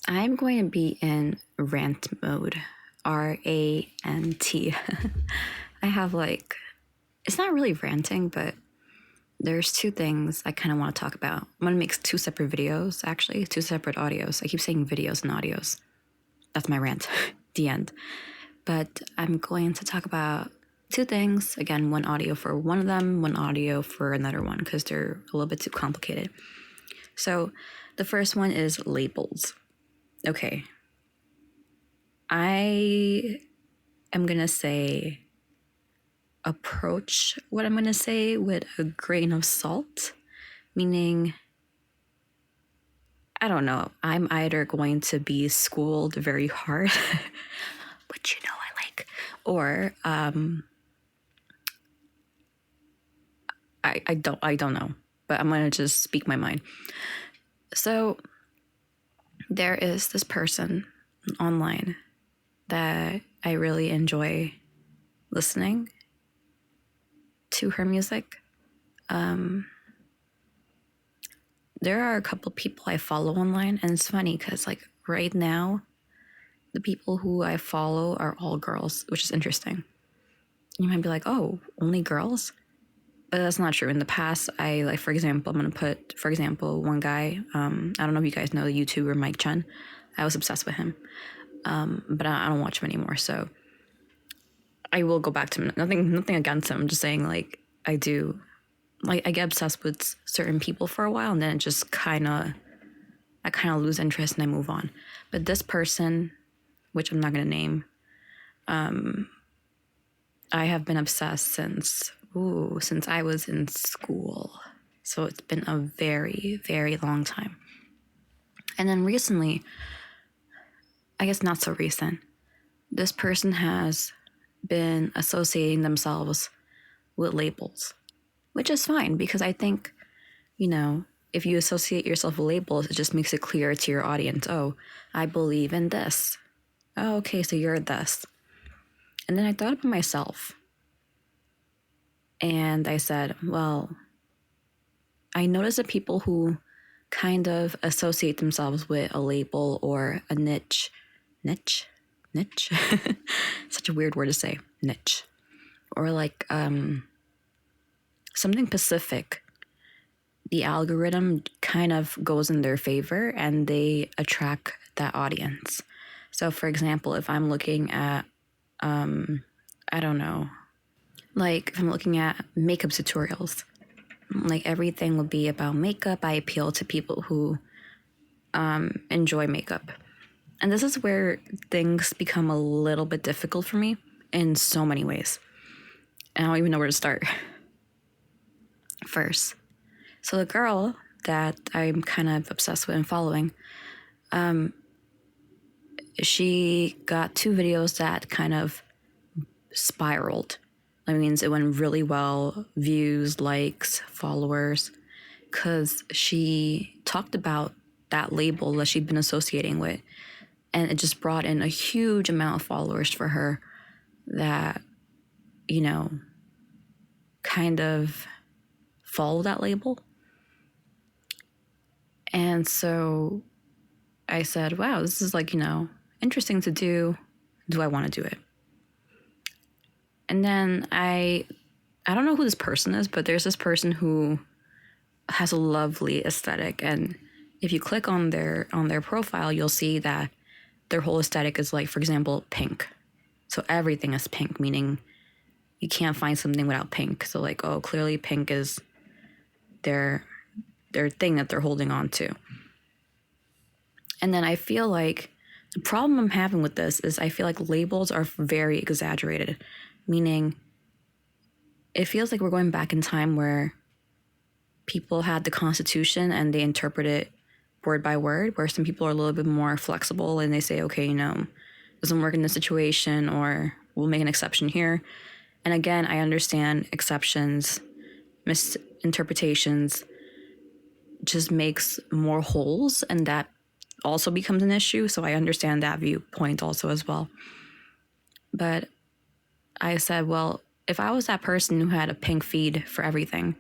I'm going to be in rant mode. RANT. I have it's not really ranting, but there's two things I kind of want to talk about. I'm going to make two separate videos, actually, two separate audios. I keep saying videos and audios. That's my rant. The end. But I'm going to talk about two things. Again, one audio for one of them, one audio for another one, because they're a little bit too complicated. So the first one is labels. Okay. I am going to say approach what I'm going to say with a grain of salt, meaning, I don't know, I'm either going to be schooled very hard, which I like, or I don't know, but I'm going to just speak my mind. So there is this person online that I really enjoy listening to her music. There are a couple people I follow online, and it's funny because right now, the people who I follow are all girls, which is interesting. You might be like, oh, only girls? But that's not true. In the past, I for example, I'm going to put, for example, one guy, I don't know if you guys know the YouTuber Mike Chen. I was obsessed with him. But I don't watch him anymore, so I will go back to him. Nothing against him. I'm just saying, I do, I get obsessed with certain people for a while, and then it just I kind of lose interest and I move on. But this person, which I'm not going to name, I have been obsessed since I was in school. So it's been a very, very long time. And then recently, I guess not so recent, this person has been associating themselves with labels, which is fine because I think, if you associate yourself with labels, it just makes it clear to your audience, oh, I believe in this. Oh, okay, so you're this. And then I thought about myself and I said, well, I notice that people who kind of associate themselves with a label or a niche, such a weird word to say, niche, or something specific, the algorithm kind of goes in their favor and they attract that audience. So for example, if I'm looking at, I don't know, if I'm looking at makeup tutorials, everything will be about makeup. I appeal to people who enjoy makeup. And this is where things become a little bit difficult for me in so many ways. And I don't even know where to start. First, so the girl that I'm kind of obsessed with and following, she got two videos that kind of spiraled. That means it went really well, views, likes, followers, because she talked about that label that she'd been associating with. And it just brought in a huge amount of followers for her that, kind of follow that label. And so I said, wow, this is interesting to do. Do I want to do it? And then I don't know who this person is, but there's this person who has a lovely aesthetic. And if you click on their profile, you'll see that their whole aesthetic is for example, pink. So everything is pink, meaning you can't find something without pink. So oh, clearly pink is their thing that they're holding on to. And then I feel like the problem I'm having with this is I feel like labels are very exaggerated, meaning it feels like we're going back in time where people had the Constitution and they interpret it word by word, where some people are a little bit more flexible and they say, okay, doesn't work in this situation, or we'll make an exception here. And again, I understand exceptions, misinterpretations just makes more holes, and that also becomes an issue. So I understand that viewpoint also as well. But I said, well, if I was that person who had a pink feed for everything,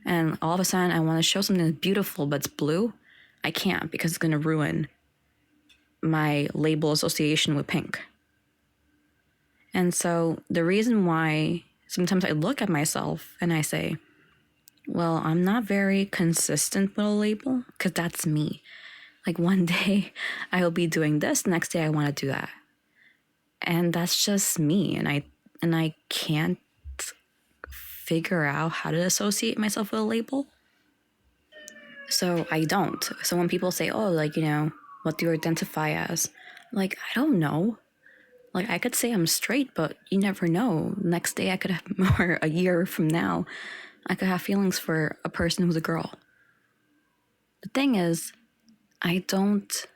and all of a sudden I want to show something that's beautiful but it's blue, I can't, because it's going to ruin my label association with pink. And so the reason why sometimes I look at myself and I say, well, I'm not very consistent with a label, because that's me. Like one day I will be doing this, next day I want to do that. And that's just me. And I can't figure out how to associate myself with a label. So I don't. So when people say, oh, like, what do you identify as? Like, I don't know. Like, I could say I'm straight, but you never know. Next day I could have, or a year from now, I could have feelings for a person who's a girl. The thing is, I don't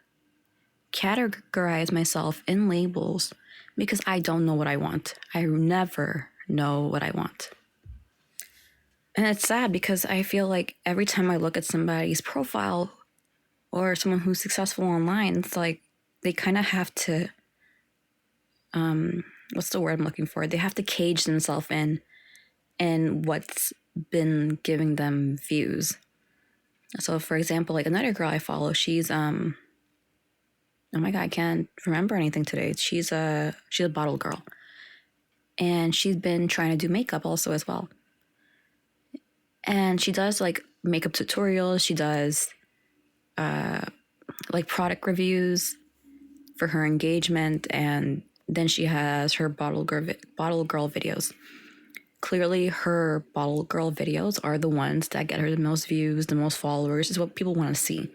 categorize myself in labels because I don't know what I want. I never know what I want. And it's sad because I feel like every time I look at somebody's profile or someone who's successful online, it's like they kind of have to, what's the word I'm looking for? They have to cage themselves in what's been giving them views. So for example, like another girl I follow, she's, oh my God, I can't remember anything today. She's a bottle girl. And she's been trying to do makeup also as well. And she does like makeup tutorials. She does like product reviews for her engagement. And then she has her bottle girl videos. Clearly her bottle girl videos are the ones that get her the most views, the most followers, is what people want to see.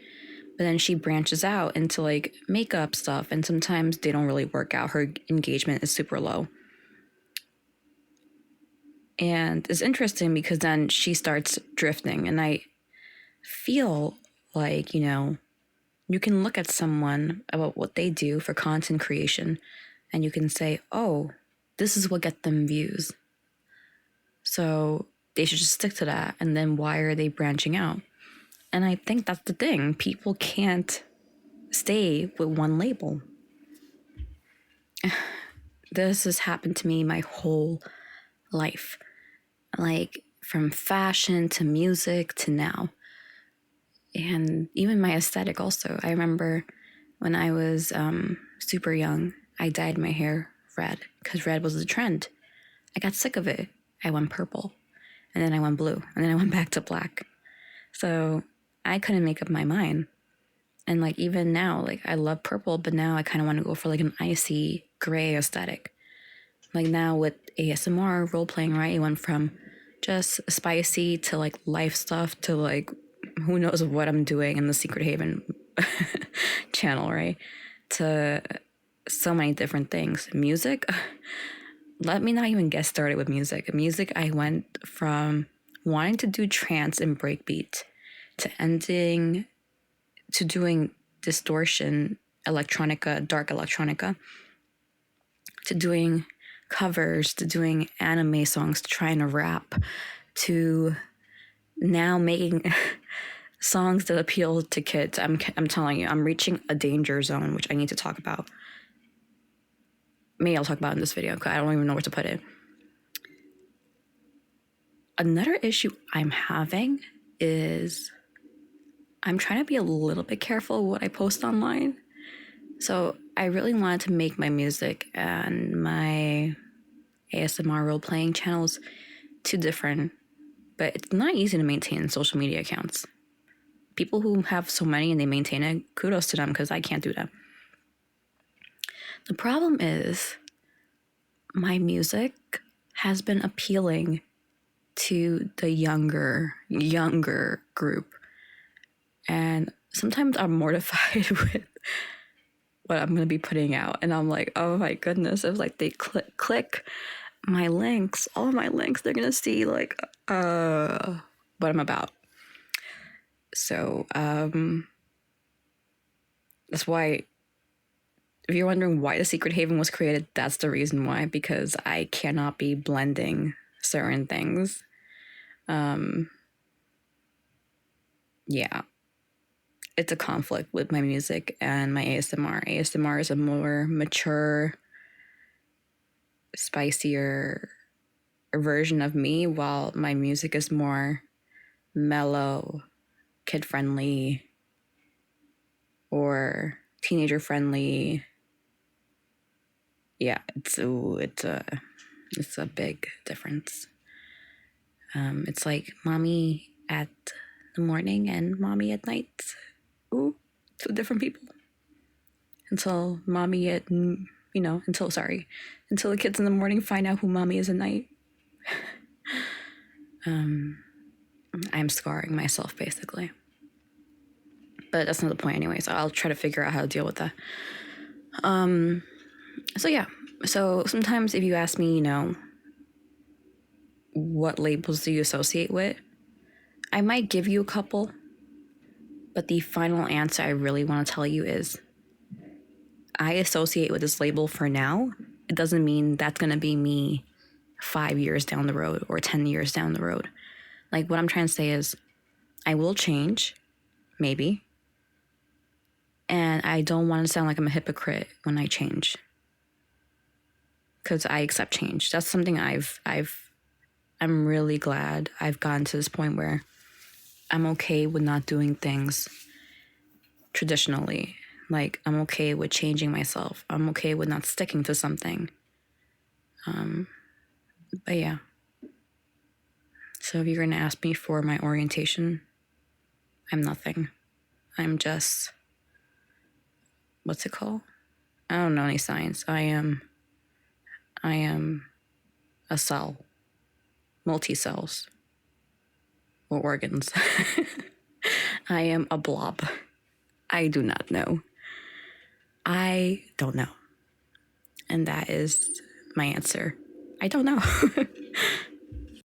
But then she branches out into like makeup stuff, and sometimes they don't really work out. Her engagement is super low. And it's interesting because then she starts drifting, and I feel like, you can look at someone about what they do for content creation and you can say, oh, this is what gets them views. So they should just stick to that. And then why are they branching out? And I think that's the thing. People can't stay with one label. This has happened to me my whole life. Like from fashion to music to now. And even my aesthetic also. I remember when I was super young, I dyed my hair red because red was the trend. I got sick of it. I went purple. And then I went blue. And then I went back to black. So I couldn't make up my mind. And like even now, like I love purple, but now I kind of want to go for like an icy gray aesthetic. Like now with ASMR role playing, right? It went from just spicy to like life stuff to like who knows what I'm doing in the Secret Haven channel, right? To so many different things. Music, let me not even get started with music. Music, I went from wanting to do trance and breakbeat to ending to doing distortion, electronica, dark electronica, to doing covers, to doing anime songs, to trying to rap, to now making songs that appeal to kids. I'm telling you, I'm reaching a danger zone, which I need to talk about. Maybe I'll talk about in this video because I don't even know where to put it. Another issue I'm having is I'm trying to be a little bit careful what I post online. So I really wanted to make my music and my ASMR role-playing channels two different, but it's not easy to maintain social media accounts. People who have so many and they maintain it, kudos to them because I can't do that. The problem is my music has been appealing to the younger group. And sometimes I'm mortified with what I'm going to be putting out. And I'm like, oh my goodness, if like they click my links, all my links, they're going to see like what I'm about. So that's why, if you're wondering why the Secret Haven was created, that's the reason why, because I cannot be blending certain things. Yeah. It's a conflict with my music and my ASMR. ASMR is a more mature, spicier version of me, while my music is more mellow, kid-friendly, or teenager friendly. Yeah, it's a big difference. It's like mommy at the morning and mommy at night. Ooh, two different people. Until mommy at until the kids in the morning find out who mommy is at night. I'm scarring myself basically. But that's not the point anyway, so I'll try to figure out how to deal with that. So yeah. So sometimes if you ask me, what labels do you associate with? I might give you a couple, but the final answer I really want to tell you is I associate with this label for now. It doesn't mean that's going to be me 5 years down the road or 10 years down the road. Like, what I'm trying to say is I will change, maybe. And I don't want to sound like I'm a hypocrite when I change, because I accept change. That's something I'm really glad I've gotten to this point where I'm okay with not doing things traditionally. Like, I'm okay with changing myself. I'm okay with not sticking to something. But yeah. So if you're going to ask me for my orientation, I'm nothing. I'm just, what's it called? I don't know any science. I am a cell, multi-cells, or organs. I am a blob. I do not know. I don't know. And that is my answer. I don't know.